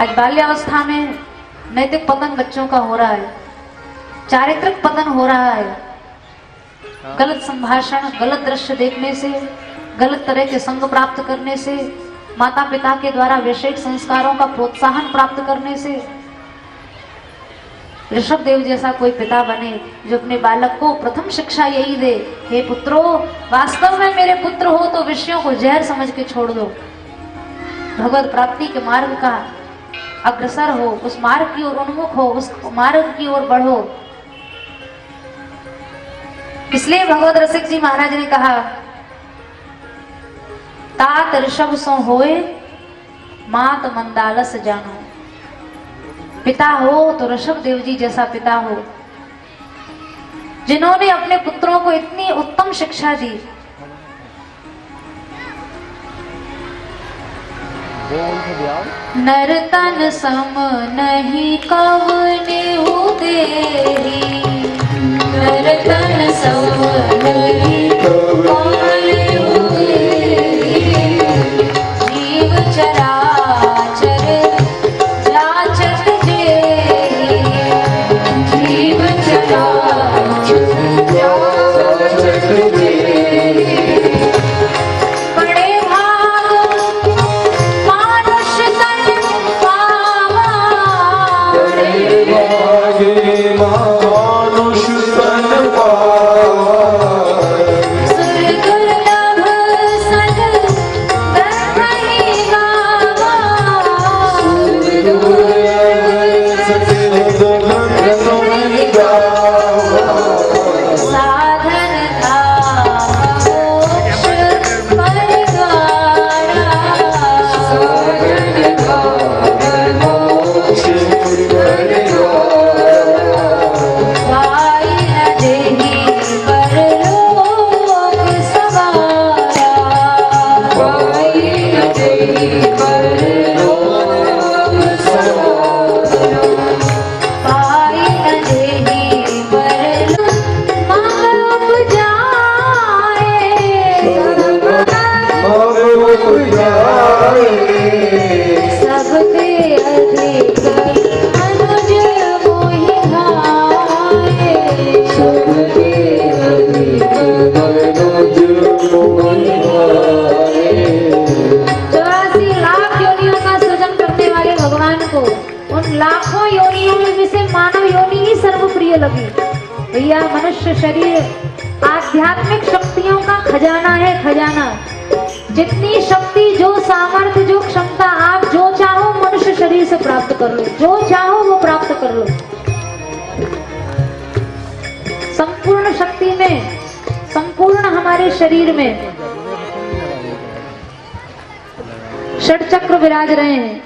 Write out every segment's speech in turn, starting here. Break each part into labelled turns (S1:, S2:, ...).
S1: आज बाल्यावस्था में नैतिक पतन बच्चों का हो रहा है, चारित्रिक पतन हो रहा है। गलत संभाषण, गलत दृश्य देखने से, गलत तरह के संग प्राप्त करने से, माता पिता के द्वारा वैश्विक संस्कारों का प्रोत्साहन प्राप्त करने से। ऋषभ देव जैसा कोई पिता बने जो अपने बालक को प्रथम शिक्षा यही दे, हे पुत्रो, वास्तव में मेरे पुत्र हो तो विषयों को जहर समझ के छोड़ दो, भगवत प्राप्ति के मार्ग का अग्रसर हो, उस मार्ग की ओर उन्मुख हो, उस मार्ग की ओर बढ़ो। इसलिए भगवत रसिक जी महाराज ने कहा, तात ऋषभ सो होए मात मंदालस जानो। पिता हो तो ऋषभ देव जी जैसा पिता हो, जिन्होंने अपने पुत्रों को इतनी उत्तम शिक्षा दी। नर तन सम नहीं कवनेहु तेरी, नर तन सम नहीं कवनेहु तेरी। जीव चराचर जाचत जेहि, जीव चराचर जाचत जेहि। भैया मनुष्य शरीर आध्यात्मिक शक्तियों का खजाना है, खजाना। जितनी शक्ति, जो सामर्थ्य, जो क्षमता आप जो चाहो मनुष्य शरीर से प्राप्त कर लो, जो चाहो वो प्राप्त कर लो। संपूर्ण शक्ति में, संपूर्ण हमारे शरीर में षट चक्र विराज रहे हैं।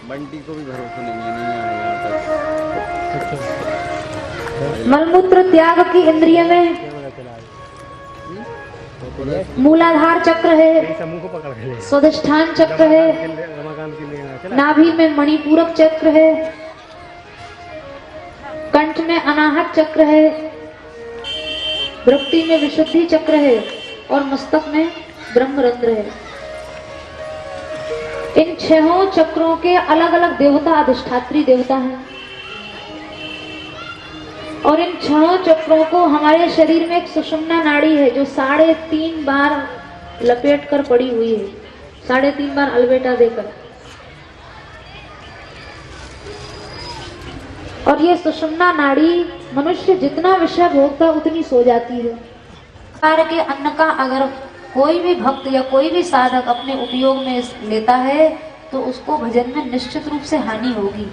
S2: बंटी को भी भरोसा नहीं है,
S1: मलमूत्र त्याग की इंद्रिय में मूलाधार चक्र है, स्वाधिष्ठान चक्र है, नाभि में मणिपूरक चक्र है, कंठ में अनाहत चक्र है, भ्रुकुटी में विशुद्धि चक्र है और मस्तक में ब्रह्मरंध्र है। इन छहों चक्रों के अलग अलग देवता अधिष्ठात्री देवता हैं और इन छहों चक्रों को हमारे शरीर में एक सुषुम्ना नाड़ी है जो 3.5 बार लपेट कर पड़ी हुई है, 3.5 बार अलबेटा देकर। और ये सुषुम्ना नाड़ी मनुष्य जितना विषय भोगता उतनी सो जाती है। प्रकार के अन्न का अगर कोई भी भक्त या कोई भी साधक अपने उपयोग में लेता है तो उसको भजन में निश्चित रूप से हानि होगी।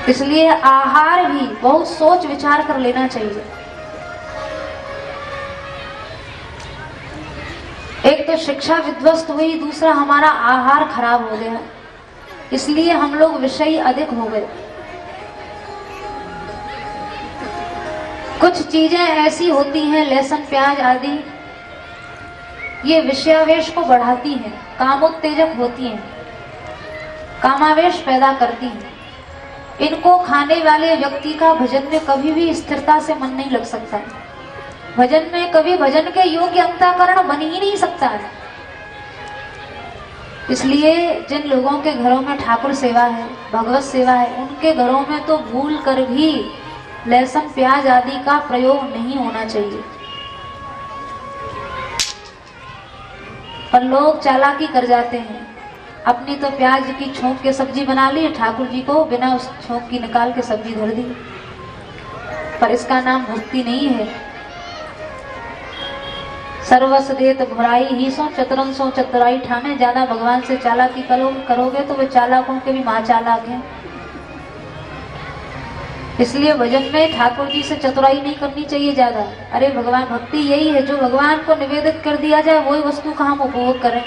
S1: इसलिए आहार भी बहुत सोच विचार कर लेना चाहिए। एक तो शिक्षा विध्वस्त हुई, दूसरा हमारा आहार खराब हो गया, इसलिए हम लोग विषयी अधिक हो गए। कुछ चीजें ऐसी होती हैं, लहसुन प्याज आदि, ये विषयावेश को बढ़ाती हैं, कामोत्तेजक होती हैं, कामावेश पैदा करती हैं। इनको खाने वाले व्यक्ति का भजन में कभी भी स्थिरता से मन नहीं लग सकता है। भजन में कभी भजन के योग्य अंतःकरण बन ही नहीं सकता है। इसलिए जिन लोगों के घरों में ठाकुर सेवा है, भगवत सेवा है, उनके घरों में तो भूल कर भी लहसुन प्याज आदि का प्रयोग नहीं होना चाहिए। पर लोग चालाकी कर जाते हैं, अपनी तो प्याज की छोंक के सब्जी बना ली, ठाकुर जी को बिना उस छोंक की निकाल के सब्जी धर दी। पर इसका नाम भक्ति नहीं है। सर्वस देत भुराई ही सो चतुरन सो चतुराई ठाने। ज्यादा भगवान से चालाकी करोगे तो वे चालाकों के भी मां चालाक हैं। इसलिए भजन में ठाकुर जी से चतुराई नहीं करनी चाहिए ज्यादा। अरे भगवान, भक्ति यही है जो भगवान को निवेदित कर दिया जाए वही वस्तु का हम उपभोग करें।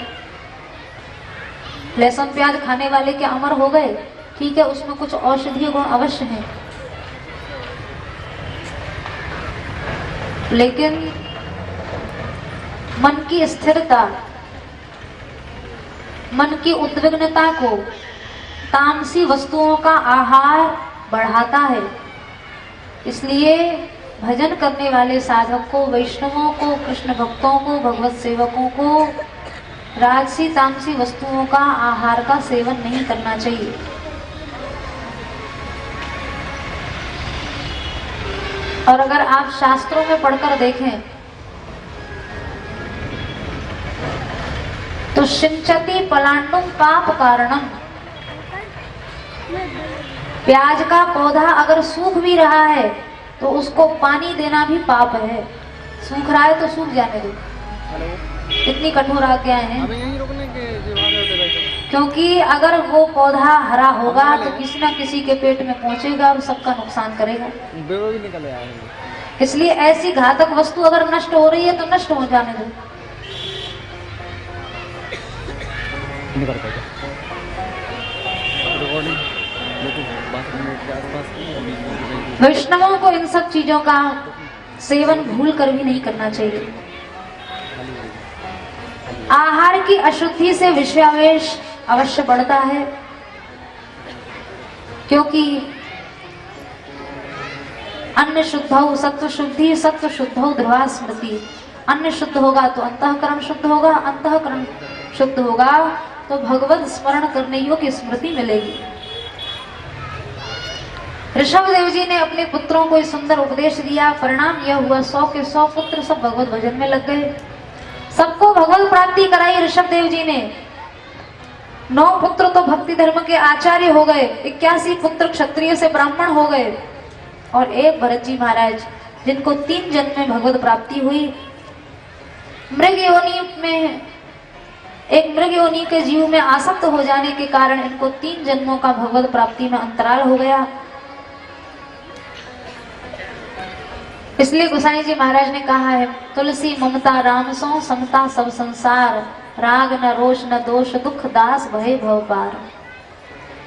S1: लहसुन प्याज खाने वाले के अमर हो गए, ठीक है, उसमें कुछ औषधीय गुण अवश्य हैं, लेकिन मन की स्थिरता, मन की उद्विग्नता को तामसी वस्तुओं का आहार बढ़ाता है। इसलिए भजन करने वाले साधक को, वैष्णवों को, कृष्ण भक्तों को, भगवत सेवकों को राजसी तामसी वस्तुओं का आहार का सेवन नहीं करना चाहिए। और अगर आप शास्त्रों में पढ़कर देखें तो सिंचती पलांडुम पाप कारणम, प्याज का पौधा अगर सूख भी रहा है तो उसको पानी देना भी पाप है। सूख रहा है तो सूख जाने दो। इतनी कठोर आज्ञाएं हैं। क्योंकि अगर वो पौधा हरा होगा तो किसी न किसी के पेट में पहुंचेगा और सबका नुकसान करेगा। इसलिए ऐसी घातक वस्तु अगर नष्ट हो रही है तो नष्ट हो जाने दो। वैष्णवों को इन सब चीजों का सेवन भूल कर भी नहीं करना चाहिए। आहार की अशुद्धि से विषयावेश अवश्य बढ़ता है, क्योंकि अन्न शुद्ध हो सत्व शुद्धि, सत्व शुद्ध हो ध्रुवा स्मृति। अन्न शुद्ध होगा तो अंतःकरण शुद्ध होगा, अंतःकरण शुद्ध होगा तो भगवत स्मरण करने योग्य स्मृति मिलेगी। ऋषभ देव जी ने अपने पुत्रों को सुंदर उपदेश दिया। परिणाम यह हुआ 100 के 100 पुत्र सब भगवत भजन में लग गए। सबको भगवत प्राप्ति कराई ऋषभ देव जी ने। 9 पुत्र तो भक्ति धर्म के आचार्य हो गए, 81 पुत्र क्षत्रिय से ब्राह्मण हो गए और एक भरत जी महाराज जिनको 3 जन्म में भगवत प्राप्ति हुई। मृग योनि में, एक मृग योनि के जीव में आसक्त हो जाने के कारण इनको 3 जन्मों का भगवत प्राप्ति में अंतराल हो गया। इसलिए गोसाई जी महाराज ने कहा है, तुलसी ममता राम सो समता सब संसार, राग न रोष न दोष दुख दास भय भव पार।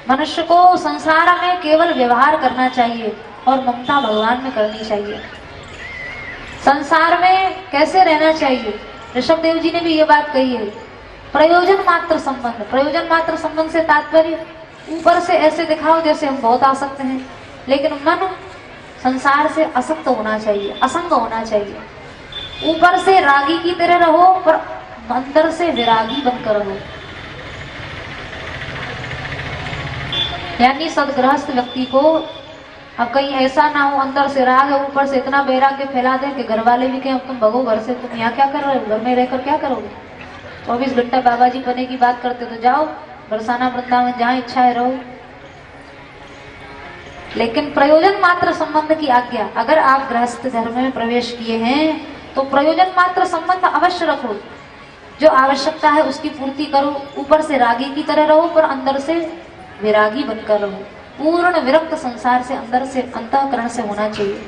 S1: मनुष्य को संसार में केवल व्यवहार करना चाहिए और ममता भगवान में करनी चाहिए। संसार में कैसे रहना चाहिए, ऋषभ देव जी ने भी ये बात कही है। प्रयोजन मात्र संबंध, प्रयोजन मात्र संबंध से तात्पर्य ऊपर से ऐसे दिखाओ जैसे हम बहुत आसक्त हैं, लेकिन मन संसार से असक्त होना चाहिए, असंग होना चाहिए। ऊपर से रागी की तरह रहो पर अंदर से विरागी बनकर रहो। यानी सदगृहस्थ व्यक्ति को अब कहीं ऐसा ना हो अंदर से राग है, ऊपर से इतना वैराग्य फैला दे कि घर वाले भी कहें तुम भगो घर से, तुम यहाँ क्या कर रहे हो, घर में रहकर क्या करोगे। 24 घंटा बाबा जी बने की बात करते तो जाओ बरसाना वृंदावन जहाँ इच्छा है रहो। लेकिन प्रयोजन मात्र संबंध की आज्ञा, अगर आप गृहस्थ धर्म में प्रवेश किए हैं तो प्रयोजन मात्र संबंध अवश्य रखो। जो आवश्यकता है उसकी पूर्ति करो, ऊपर से रागी की तरह रहो पर अंदर से विरागी बनकर रहो। पूर्ण विरक्त संसार से अंदर से अंतःकरण से होना चाहिए।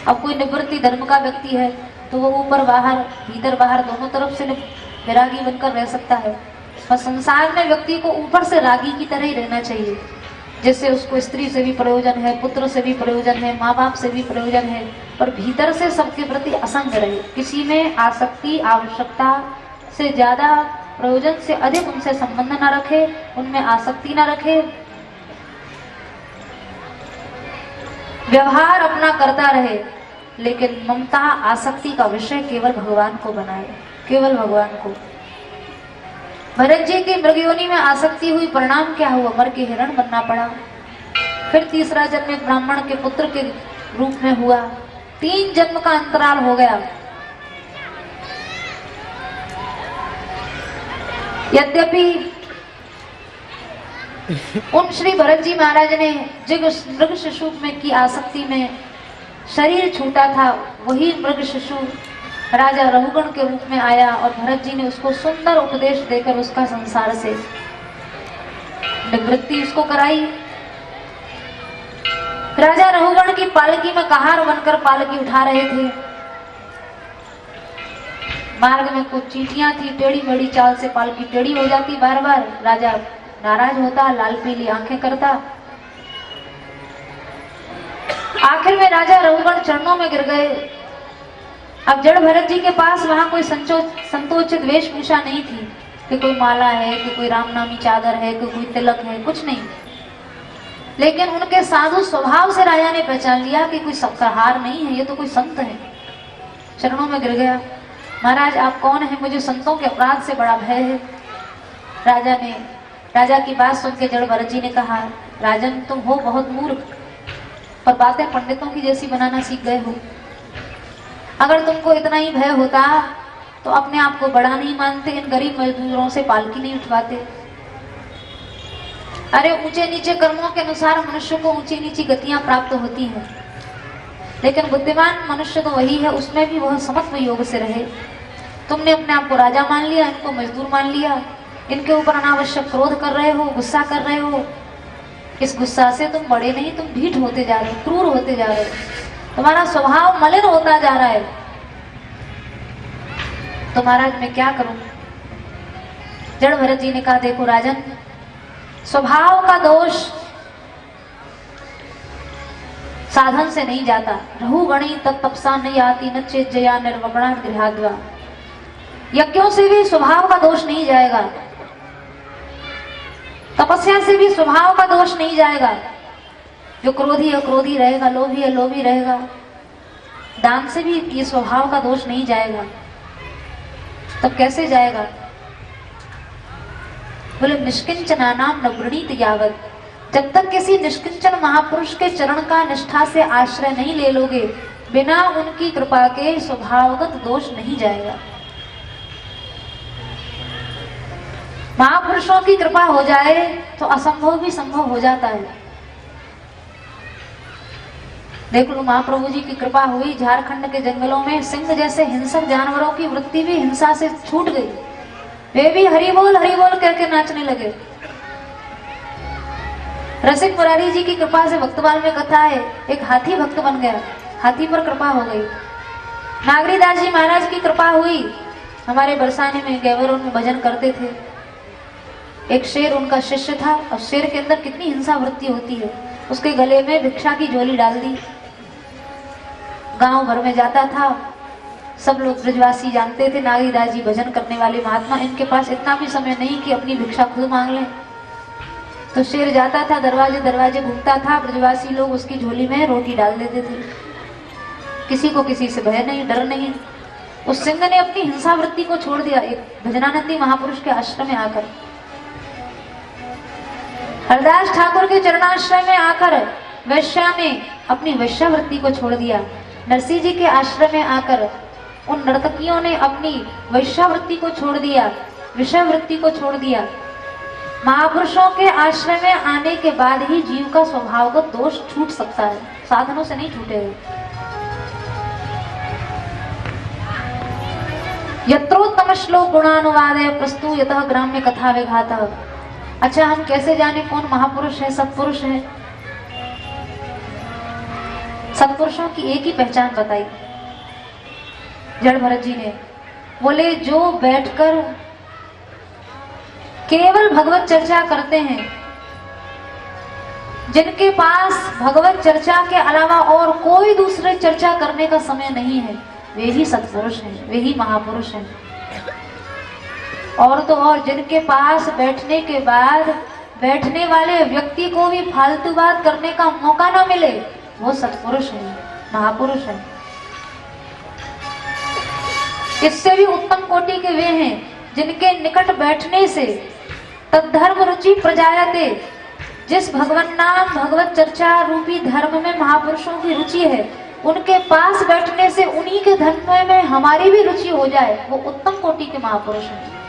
S1: अब कोई निवृत्ति धर्म का व्यक्ति है तो वो ऊपर बाहर भीतर बाहर दोनों तरफ से विरागी बनकर रह सकता है, पर संसार में व्यक्ति को ऊपर से रागी की तरह ही रहना चाहिए। जैसे उसको स्त्री से भी प्रयोजन है, पुत्र से भी प्रयोजन है, माँ बाप से भी प्रयोजन है, पर भीतर से सबके प्रति असंग रहे। किसी में आसक्ति, आवश्यकता से ज्यादा, प्रयोजन से अधिक उनसे संबंध न रखे, उनमें आसक्ति न रखे, व्यवहार अपना करता रहे, लेकिन ममता आसक्ति का विषय केवल भगवान को बनाए, केवल भगवान को। भरत जी की मृग योनि में आसक्ति हुई, परिणाम क्या हुआ? मर के हिरण बनना पड़ा। फिर तीसरा जन्म एक ब्राह्मण के पुत्र के रूप में हुआ। 3 जन्म का अंतराल हो गया। यद्यपि उन श्री भरत जी महाराज ने जिस मृग शिशु में की आसक्ति में शरीर छूटा था, वही मृग शिशु राजा रहुगण के रूप में आया और भरत जी ने उसको सुंदर उपदेश देकर उसका संसार से निवृत्ति उसको कराई। राजा रहुगण की पालकी में कहार बनकर पालकी उठा रहे थे। मार्ग में कुछ चींटियां थी, टेढ़ी मेढ़ी चाल से पालकी टेढ़ी हो जाती, बार बार राजा नाराज होता, लाल पीली आंखें करता। आखिर में राजा रहुगण चरणों में गिर गए। अब जड़ भरत जी के पास वहां कोई संतोषित वेशभूषा नहीं थी कि कोई माला है, कि कोई रामनामी चादर है, कि कोई तिलक है, कुछ नहीं। लेकिन उनके साधु स्वभाव से राजा ने पहचान लिया कि कोई सप्ताहार नहीं है, ये तो कोई संत है। चरणों में गिर गया, महाराज आप कौन है? मुझे संतों के अपराध से बड़ा भय है। राजा की बात सुन के जड़ भरत जी ने कहा, राजन तुम हो बहुत मूर्ख, पर बातें पंडितों की जैसी बनाना सीख गए हो। अगर तुमको इतना ही भय होता तो अपने आप को बड़ा नहीं मानते, इन गरीब मजदूरों से पालकी नहीं उठवाते। अरे ऊंचे नीचे कर्मों के अनुसार मनुष्य को ऊंची नीची गतियां प्राप्त होती हैं, लेकिन बुद्धिमान मनुष्य तो वही है, उसमें भी वह समत्व योग से रहे। तुमने अपने आप को राजा मान लिया, इनको मजदूर मान लिया, इनके ऊपर अनावश्यक क्रोध कर रहे हो, गुस्सा कर रहे हो। इस गुस्सा से तुम बड़े नहीं, तुम ढीठ होते जा रहे हो, क्रूर होते जा रहे हो, तुम्हारा स्वभाव मलिन होता जा रहा है। तो महाराज मैं क्या करूं? जड़ भरत जी ने कहा, देखो राजन, स्वभाव का दोष साधन से नहीं जाता। रहुगणी तत्तपसा नहीं आती, न चेत जया निर्वगणा गृहाद्वा। यज्ञों से भी स्वभाव का दोष नहीं जाएगा, तपस्या से भी स्वभाव का दोष नहीं जाएगा। जो क्रोधी है क्रोधी रहेगा, लोभी है लोभी रहेगा। दान से भी ये स्वभाव का दोष नहीं जाएगा। तब कैसे जाएगा? बोले निष्किंचना नाम न वृणीत यावत। जब तक किसी निष्किंचन महापुरुष के चरण का निष्ठा से आश्रय नहीं ले लोगे, बिना उनकी कृपा के स्वभावगत दोष नहीं जाएगा। महापुरुषों की कृपा हो जाए तो असंभव भी संभव हो जाता है। देख लो, महाप्रभु जी की कृपा हुई, झारखंड के जंगलों में सिंह जैसे हिंसक जानवरों की वृत्ति भी हिंसा से छूट गई। वे भी हरि बोल कह के नाचने लगे। रसिक मुरारी जी की कृपा से भक्तवाल में कथा है, एक हाथी भक्त बन गया, हाथी पर कृपा हो गई। नागरीदास जी महाराज की कृपा हुई, हमारे बरसाने में गैवरों में भजन करते थे। एक शेर उनका शिष्य था, और शेर के अंदर कितनी हिंसा वृत्ति होती है। उसके गले में भिक्षा की झोली डाल दी, गांव भर में जाता था। सब लोग ब्रजवासी जानते थे नागरीदास जी भजन करने वाले महात्मा, इनके पास इतना भी समय नहीं कि अपनी भिक्षा खुद मांग लें। तो शेर जाता था, दरवाजे दरवाजे घूमता था, ब्रजवासी लोग उसकी झोली में रोटी डाल देते थे। किसी को किसी से भय नहीं, डर नहीं। उस सिंह ने अपनी हिंसा वृत्ति को छोड़ दिया, एक भजनानंदी महापुरुष के आश्रम में आकर, हरदास ठाकुर के चरणाश्रय में आकर वैश्या ने अपनी वैश्यावृत्ति को छोड़ दिया। नरसिंह जी के आश्रय में आकर उन नर्तकियों ने अपनी वैश्यावृत्ति को छोड़ दिया, विषय वृत्ति को छोड़ दिया। महापुरुषों के आश्रय में आने के बाद ही जीव का स्वभावगत दोष छूट सकता है, साधनों से नहीं छूटेगा। यत्रोत्तम श्लोक गुणानुवादय प्रस्तुयतः ग्राम्य कथा विघातः। अच्छा, हम कैसे जाने कौन महापुरुष है, सत्पुरुष है? सत्पुरुषों की एक ही पहचान बताई जड़ भरत जी ने। बोले जो बैठकर केवल भगवत चर्चा करते हैं, जिनके पास भगवत चर्चा के अलावा और कोई दूसरे चर्चा करने का समय नहीं है, वे ही सत्पुरुष हैं, वे ही महापुरुष हैं। और तो और जिनके पास बैठने के बाद बैठने वाले व्यक्ति को भी फालतू बात करने का मौका ना मिले, वो सत्पुरुष है, महापुरुष है। इससे भी उत्तम कोटि के वे हैं जिनके निकट बैठने से तद्धर्म रुचि प्रजायते, जिस भगवान नाम भगवत चर्चा रूपी धर्म में महापुरुषों की रुचि है, उनके पास बैठने से उन्हीं के धर्म में हमारी भी रुचि हो जाए, वो उत्तम कोटि के महापुरुष हैं।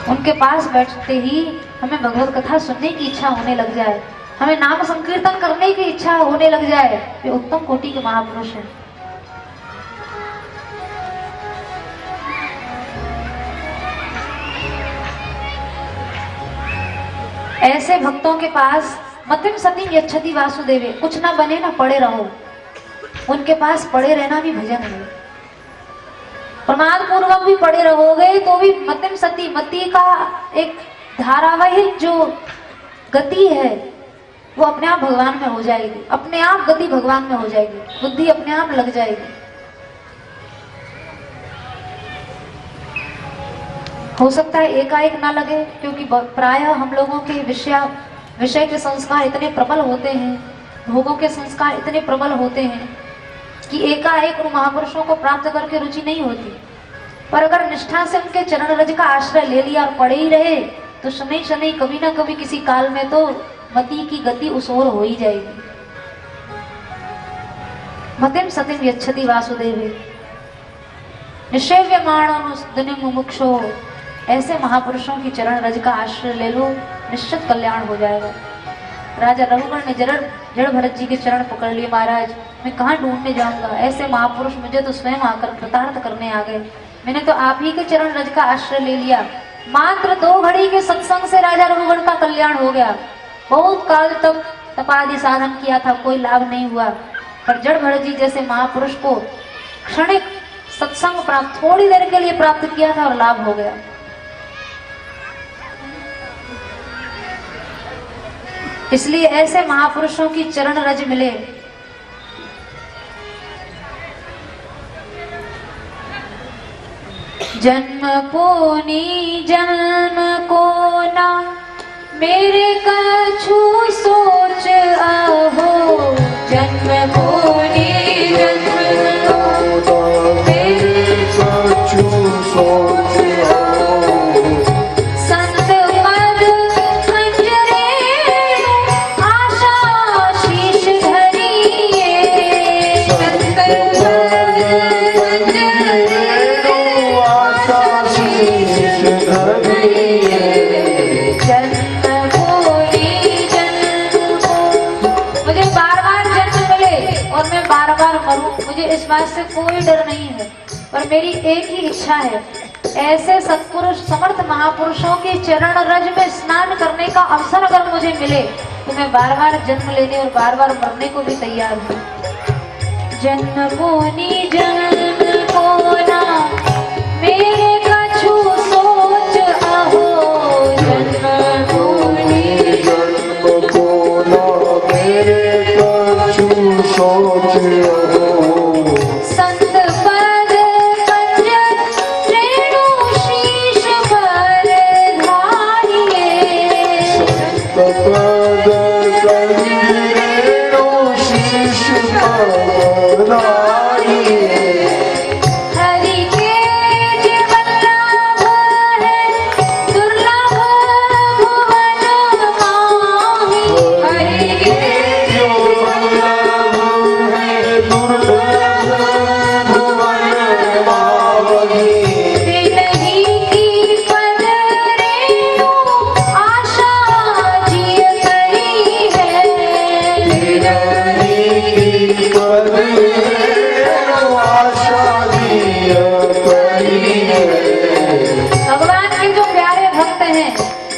S1: उनके पास बैठते ही हमें भगवत कथा सुनने की इच्छा होने लग जाए, हमें नाम संकीर्तन करने की इच्छा होने लग जाए, वे उत्तम कोटि के महापुरुष हैं। ऐसे भक्तों के पास मतिम सतीम यच्छति वासुदेवे, कुछ ना बने ना पड़े रहो, उनके पास पड़े रहना भी भजन है। प्रमाद पूर्वक भी पड़े रहोगे तो भी मतिम सती, मति का एक धारावाहिक जो गति है वो अपने आप भगवान में हो जाएगी, अपने आप गति भगवान में हो जाएगी, बुद्धि अपने आप लग जाएगी। हो सकता है एकाएक ना लगे, क्योंकि प्रायः हम लोगों के विषय के संस्कार इतने प्रबल होते हैं, भोगों के संस्कार इतने प्रबल होते हैं कि एकाएक उन महापुरुषों को प्राप्त करके रुचि नहीं होती। पर अगर निष्ठा से उनके चरण रज का आश्रय ले लिया और पड़े ही रहे तो शनै शनै कभी ना कभी किसी काल में तो मति की गति उस ओर हो ही जाएगी। मतिम सतिम यच्छति वासुदेवे निषेव्यमाणो मुमुक्षो, ऐसे महापुरुषों की चरण रज का आश्रय ले लो, निश्चित कल्याण हो जाएगा। राजा रघुगण ने जड़ भरत जी के चरण पकड़ लिए, महाराज मैं कहाँ ढूंढने जाऊंगा, ऐसे महापुरुष मुझे तो स्वयं आकर कृतार्थ करने आ गए, मैंने तो आप ही के चरण रज का आश्रय ले लिया। मात्र 2 घड़ी के सत्संग से राजा रघुगण का कल्याण हो गया। बहुत काल तक तपादि साधन किया था, कोई लाभ नहीं हुआ, पर जड़ भरत जी जैसे महापुरुष को क्षणिक सत्संग प्राप्त, थोड़ी देर के लिए प्राप्त किया था और लाभ हो गया। इसलिए ऐसे महापुरुषों की चरण रज मिले। जन्म कोनी जन्म को ना मेरे कछु सोच आहो, जन्म कोनी जन्म को मेरे कछु सोच आहो, संत पद कंजरे आशा शीश धरिए, संत पद कंजरे आशा शीश धरिए, जन्म कोई जन्म को। मुझे बार बार जन्म मिले और मैं बार बार मरूं, मुझे इस बात से कोई डर नहीं है, पर मेरी एक ही इच्छा है, ऐसे सत्पुरुष समर्थ महापुरुषों के चरण रज में स्नान करने का अवसर अगर मुझे मिले तो मैं बार बार जन्म लेने और बार बार मरने को भी तैयार हूँ। जन्म कोनी जन्म को ना मेरे कछु सोच आहो, जन्म कोनी जन्म को ना मेरे कछु सोच आहो, संत पद कंजर रेणु शीश पर धारिए, संत पद कंजर रेणु शीश पर धारिए, हरि के जीवन लाभ है दुर्लभ भुवन माही, हरि के जीवन लाभ है दुर्लभ भुवन माही, तिन्ही की पद रेणु आशा जिय करी है, तिन्ही की पद रेणु आशा जिय करी है। भगवान के जो प्यारे भक्त हैं,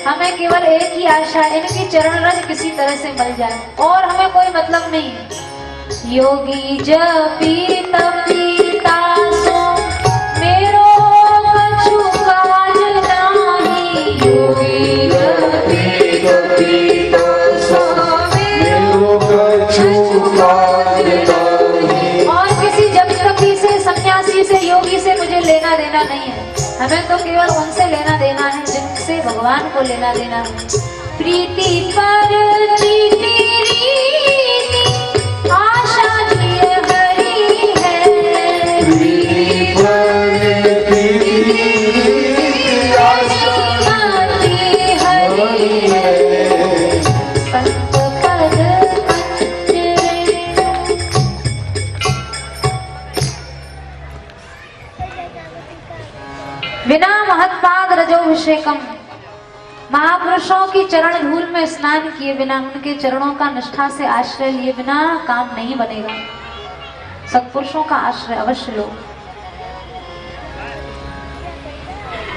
S1: हमें केवल एक ही आशा, इनकी चरण रज किसी तरह से मिल जाए और हमें कोई मतलब नहीं है। योगी जपी तपी तासो मेरो कछु काज नाही, योगी जपी तपी तासो मेरो कछु काज नाही। और किसी जप तपी से, सन्यासी से, योगी से मुझे लेना देना नहीं है, हमें तो केवल उनसे लेना देना है जिनसे भगवान को लेना देना है। प्रीति पर प्रीति रीति आशा जिय हरि है, प्रीति पर बिना महत्पाद रजोभिषेकम, महापुरुषों की चरण धूल में स्नान किए बिना, उनके चरणों का निष्ठा से आश्रय लिए बिना काम नहीं बनेगा। सत्पुरुषों का आश्रय अवश्य लो।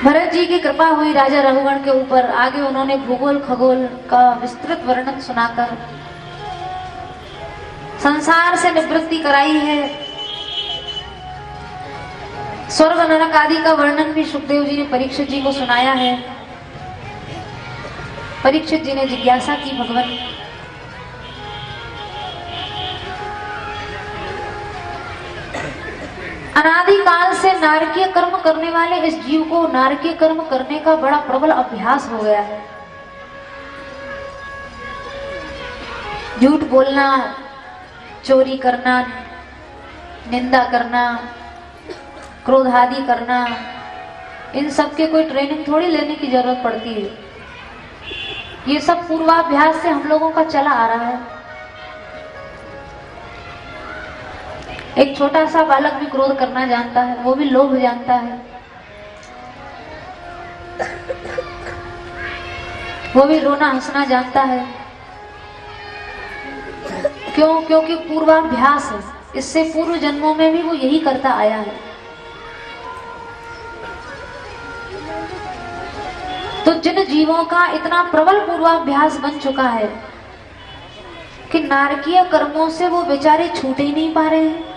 S1: भरत जी की कृपा हुई राजा रघुगण के ऊपर। आगे उन्होंने भूगोल खगोल का विस्तृत वर्णन सुनाकर संसार से निवृत्ति कराई है। स्वर्ग नरक आदि का वर्णन भी सुखदेव जी ने परीक्षित जी को सुनाया है। परीक्षित जी ने जिज्ञासा की, भगवान अनादिकाल से नारकीय कर्म करने वाले इस जीव को नारकीय कर्म करने का बड़ा प्रबल अभ्यास हो गया है। झूठ बोलना, चोरी करना, निंदा करना, क्रोध आदि करना, इन सब के कोई ट्रेनिंग थोड़ी लेने की जरूरत पड़ती है। ये सब पूर्वाभ्यास से हम लोगों का चला आ रहा है। एक छोटा सा बालक भी क्रोध करना जानता है, वो भी लोभ जानता है, वो भी रोना हंसना जानता है। क्यों? क्योंकि पूर्वाभ्यास है। इससे पूर्व जन्मों में भी वो यही करता आया है। तो जिन जीवों का इतना प्रबल पूर्वाभ्यास बन चुका है कि नारकीय कर्मों से वो बेचारे छूट ही नहीं पा रहे हैं,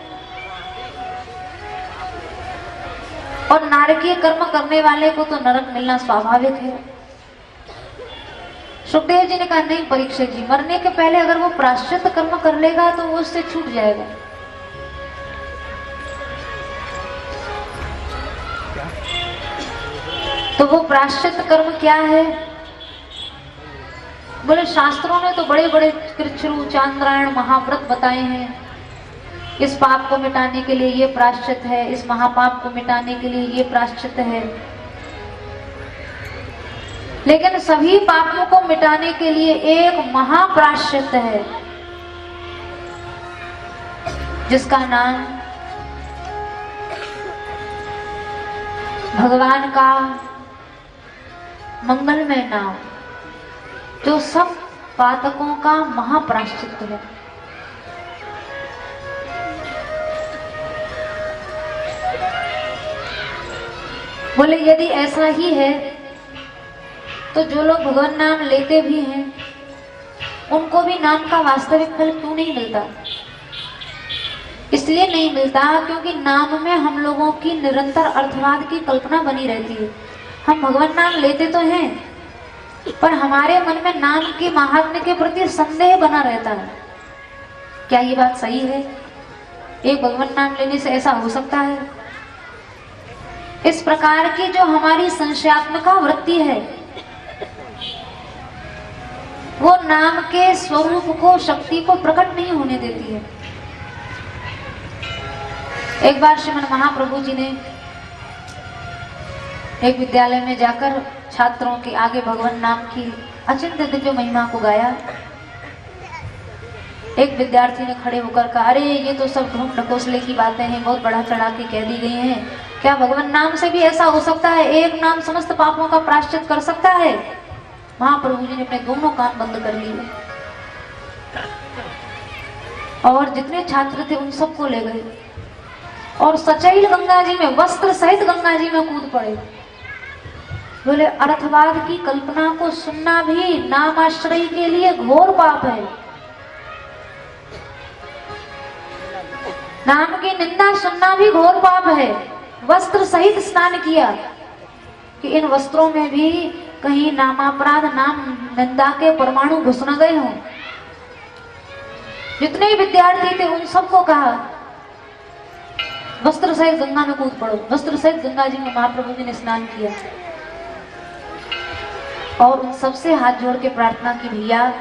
S1: और नारकीय कर्म करने वाले को तो नरक मिलना स्वाभाविक है। सुखदेव जी ने कहा, नहीं परीक्षित जी, मरने के पहले अगर वो प्रायश्चित कर्म कर लेगा तो वो उससे छूट जाएगा। तो वो प्रायश्चित कर्म क्या है? बोले शास्त्रों ने तो बड़े बड़े कृच्छ्रु चांद्रायण महाव्रत बताए हैं। इस पाप को मिटाने के लिए ये प्रायश्चित है, इस महापाप को मिटाने के लिए ये प्रायश्चित है। लेकिन सभी पापों को मिटाने के लिए एक महाप्रायश्चित है, जिसका नाम भगवान का मंगलमय नाम, जो सब पातकों का महाप्रायश्चित है। बोले यदि ऐसा ही है तो जो लोग भगवान नाम लेते भी हैं उनको भी नाम का वास्तविक फल क्यों नहीं मिलता? इसलिए नहीं मिलता क्योंकि नाम में हम लोगों की निरंतर अर्थवाद की कल्पना बनी रहती है। हम भगवान नाम लेते तो हैं, पर हमारे मन में नाम के महात्म्य के प्रति संदेह बना रहता है। क्या ये बात सही है? एक भगवान नाम लेने से ऐसा हो सकता है? इस प्रकार की जो हमारी संशयात्मक वृत्ति है, वो नाम के स्वरूप को, शक्ति को प्रकट नहीं होने देती है। एक बार श्रीमन महाप्रभु जी ने एक विद्यालय में जाकर छात्रों के आगे भगवान नाम की अचिंत्य दिव्य महिमा को गाया। एक विद्यार्थी ने खड़े होकर कहा, अरे ये तो सब ढूंढ ढकोसले की बातें हैं, बहुत बढ़ा चढ़ा के कह दी गई हैं। क्या भगवान नाम से भी ऐसा हो सकता है? एक नाम समस्त पापों का प्रायश्चित कर सकता है? महाप्रभु जी ने अपने दोनों कान बंद कर लिए और जितने छात्र थे उन सबको ले गए और सचैल गंगा जी में, वस्त्र सहित गंगा जी में कूद पड़े। बोले अर्थवाद की कल्पना को सुनना भी नामाश्रय के लिए घोर पाप है। नाम की निंदा सुनना भी घोर पाप है। वस्त्र सहित स्नान किया कि इन वस्त्रों में भी कहीं नामापराध, नाम निंदा के परमाणु घुस न गए हों। जितने विद्यार्थी थे उन सबको कहा वस्त्र सहित गंगा में कूद पड़ो। वस्त्र सहित गंगा जी में महाप्रभु जी ने स्नान किया और उन सबसे हाथ जोड़ के प्रार्थना की, भैया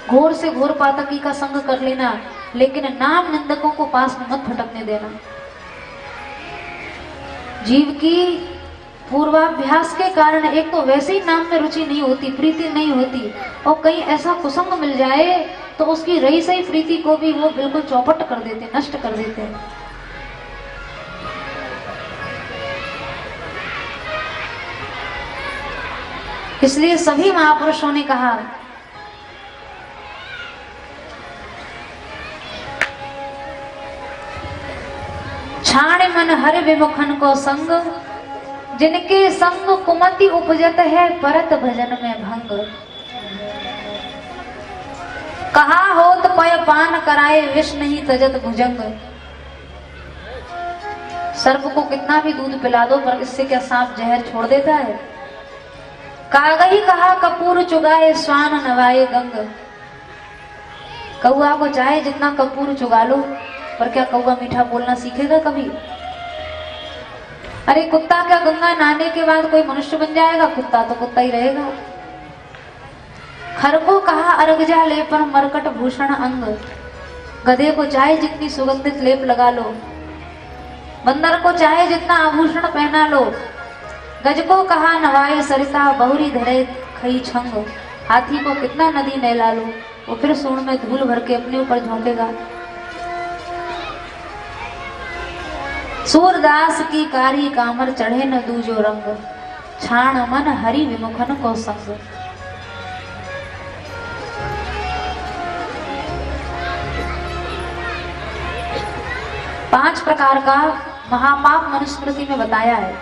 S1: घोर से घोर पातकी का संग कर लेना, लेकिन नाम निंदकों को पास में मत भटकने देना। जीव की पूर्वाभ्यास के कारण एक तो वैसे ही नाम में रुचि नहीं होती, प्रीति नहीं होती, और कहीं ऐसा कुसंग मिल जाए तो उसकी रही सही प्रीति को भी वो बिल्कुल चौपट कर देते, नष्ट कर देते हैं। इसलिए सभी महापुरुषों ने कहा छाण मन हर विमुखन को संग, जिनके संग कुमति उपजत है परत भजन में भंग। कहा होत पय पान कराए विष नहीं तजत भुजंग। सर्प को कितना भी दूध पिला दो पर इससे क्या सांप जहर छोड़ देता है। कागही कहा कपूर चुगाए स्वान नवाए गंग। कौआ को चाहे जितना कपूर चुगा लो पर क्या कौआ मीठा बोलना सीखेगा कभी? अरे कुत्ता क्या गंगा नहाने के बाद कोई मनुष्य बन जाएगा? कुत्ता तो कुत्ता ही रहेगा। खर को कहा अर्घजा लेपन मरकट भूषण अंग। गधे को चाहे जितनी सुगंधित लेप लगा लो, बंदर को चाहे जितना आभूषण पहना लो। गज को कहा नवाए सरिता बहुरी धरे खई छंग। हाथी को कितना नदी नहला लो वो फिर सूंड में धूल भर के अपने ऊपर झोंकेगा। सूरदास की कारी कामर चढ़े न दूजो रंग। छाण मन हरि विमुखन को संग। पांच प्रकार का महापाप मनुस्मृति में बताया है।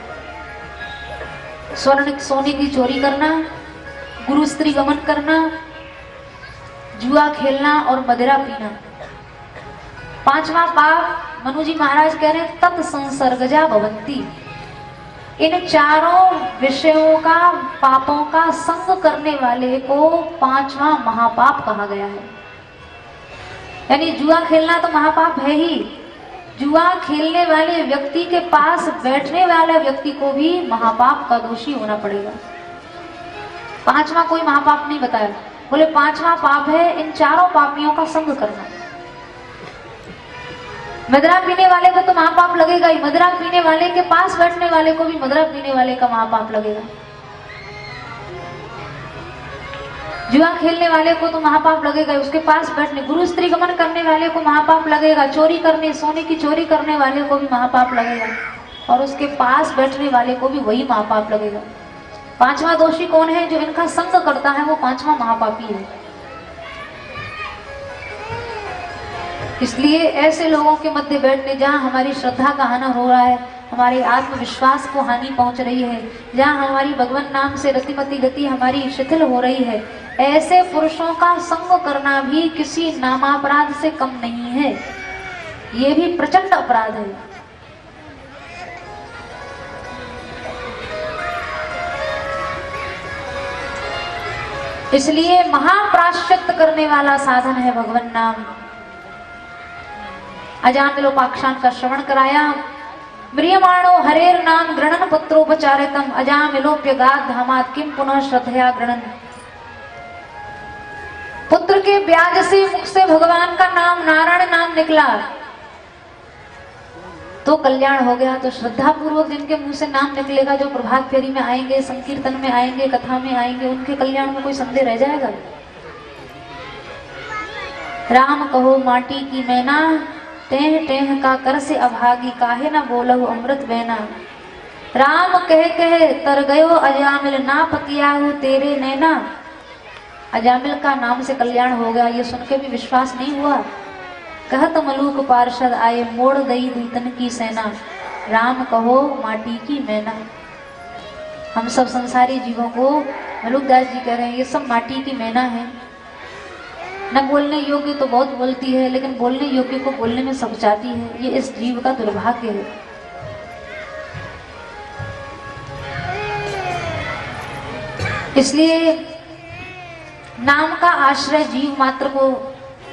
S1: स्वर्ण सोने की चोरी करना, गुरु स्त्री गमन करना, जुआ खेलना और मदिरा पीना। पांचवा पाप मनु जी महाराज कह रहे हैं तत्संसर्गजा भवंती। इन चारों विषयों का पापों का संग करने वाले को पांचवा महापाप कहा गया है। यानी जुआ खेलना तो महापाप है ही, जुआ खेलने वाले व्यक्ति के पास बैठने वाले व्यक्ति को भी महापाप का दोषी होना पड़ेगा। पांचवा कोई महापाप नहीं बताया, बोले पांचवा पाप है इन चारों पापियों का संग करना। मदिरा पीने वाले को तो महापाप लगेगा ही, मदिरा पीने वाले के पास बैठने वाले को भी मदिरा पीने वाले का महापाप लगेगा। जुआ खेलने वाले को तो महापाप लगेगा, उसके पास बैठने, गुरु स्त्री गमन करने वाले को महापाप लगेगा, चोरी करने सोने की चोरी करने वाले को भी महापाप लगेगा और उसके पास बैठने वाले को भी वही महापाप लगेगा। पांचवा दोषी कौन है? जो इनका संग करता है वो पांचवा महापापी है। इसलिए ऐसे लोगों के मध्य बैठने जहाँ हमारी श्रद्धा का हनन हो रहा है, हमारे आत्मविश्वास को हानि पहुंच रही है, जहाँ हमारी भगवान नाम से रतिमती गति हमारी शिथिल हो रही है, ऐसे पुरुषों का संग करना भी किसी नामापराध से कम नहीं है। ये भी प्रचंड अपराध है। इसलिए महाप्रायश्चित करने वाला साधन है भगवान नाम। अजामिलोपाख्यान का श्रवण कराया। म्रियमाणो हरेर नाम गृणन पुत्रोपचारितम अजामिलोप्यगाध धामात् किम पुनः श्रद्धया गृणन। पुत्र के ब्याज से मुख से भगवान का नाम नारायण नाम निकला तो कल्याण हो गया। तो श्रद्धा पूर्वक जिनके मुंह से नाम निकलेगा, जो प्रभात फेरी में आएंगे, संकीर्तन में आएंगे, कथा में आएंगे, उनके कल्याण में कोई संदेह रह जाएगा? राम कहो माटी की मैना, टेह टेह का कर से अभागी, काहे ना बोलहु अमृत बैना। राम कह कह तर गयो अजामिल, ना पतियाहु तेरे नैना। अजामिल का नाम से कल्याण हो गया, ये सुन के भी विश्वास नहीं हुआ। कहत मलूक पार्षद आए, मोड़ गई दूतन की सेना। राम कहो माटी की मैना। हम सब संसारी जीवों को मलुकदास जी कह रहे हैं ये सब माटी की मैना है। न बोलने योग्य तो बहुत बोलती है, लेकिन बोलने योग्य को बोलने में सकुचाती है। ये इस जीव का दुर्भाग्य है। इसलिए नाम का आश्रय जीव मात्र को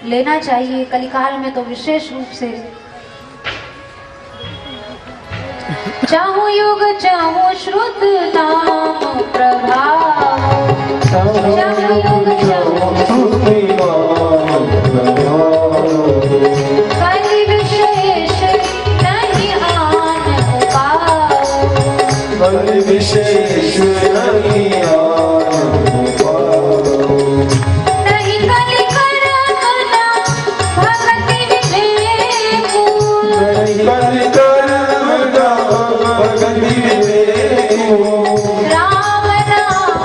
S1: लेना चाहिए, कलिकाल में तो विशेष रूप से। चाहू युग चाहू श्रुत नाम प्रभाव, चाहू युग चाहू श्रुत नाम प्रभाव। कलि विशेष नहीं आन उपाय, कलि विशेष नहीं आन उपाय। नहीं कलि करना भक्ति विवेक, नहीं कलि राम नाम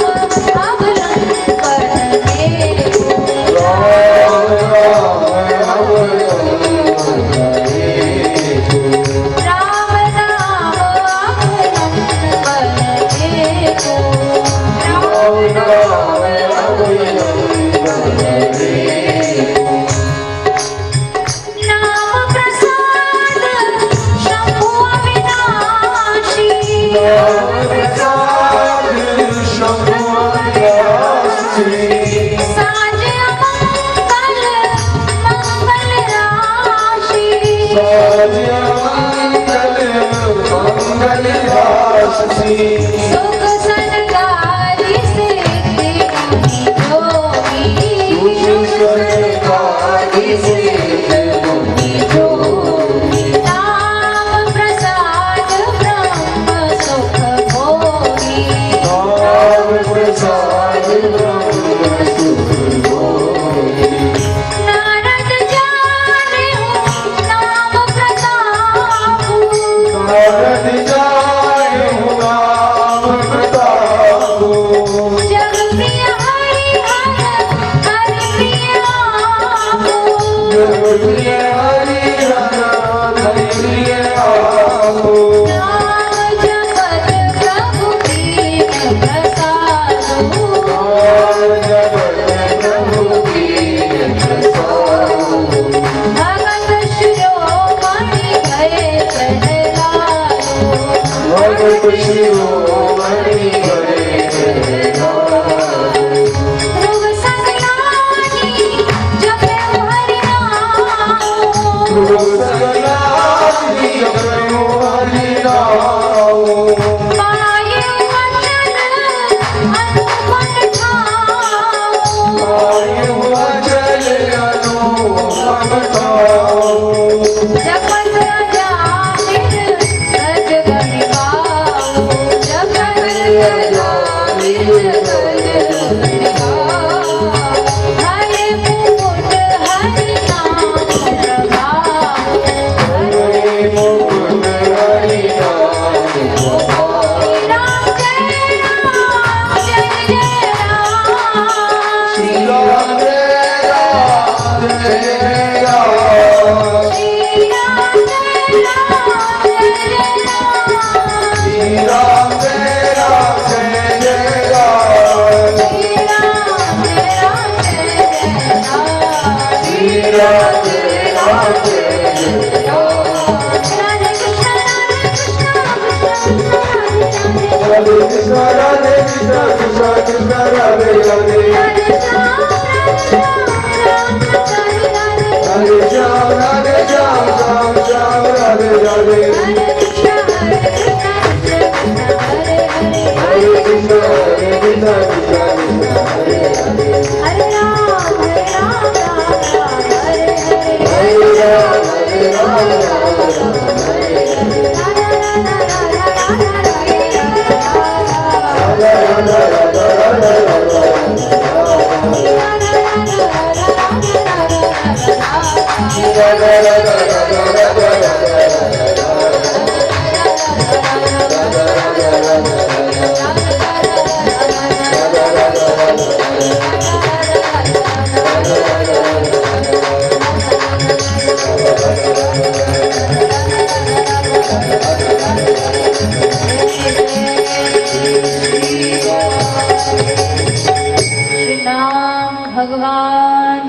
S1: भगवान